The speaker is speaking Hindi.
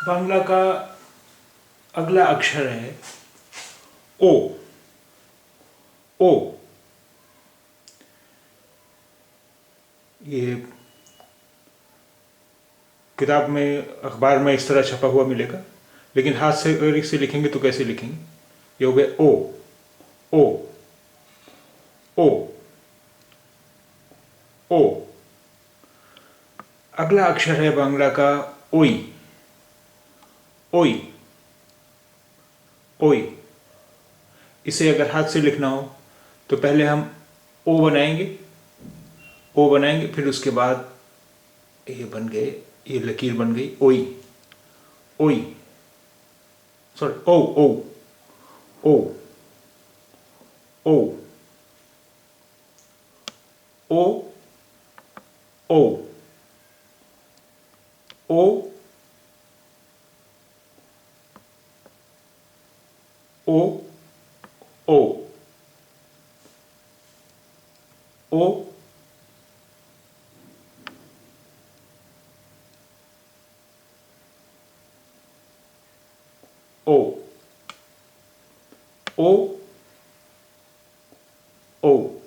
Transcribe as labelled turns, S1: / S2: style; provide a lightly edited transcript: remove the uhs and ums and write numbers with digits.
S1: बांग्ला का अगला अक्षर है ओ। ओ ये किताब में, अखबार में इस तरह छपा हुआ मिलेगा, लेकिन हाथ से अगर इसे लिखेंगे तो कैसे लिखेंगे? ये हो गया ओ। ओ। ओ। ओ। अगला अक्षर है बांग्ला का ओई। ओई। ओई। इसे अगर हाथ से लिखना हो तो पहले हम ओ बनाएंगे। ओ बनाएंगे, फिर उसके बाद ये बन गए, ये लकीर बन गई ओई। ओई। सॉरी, ओ। ओ। ओ। ओ। ओ। ओ। ओ। ओ। ओ। ओ। ओ। ओ। ओ।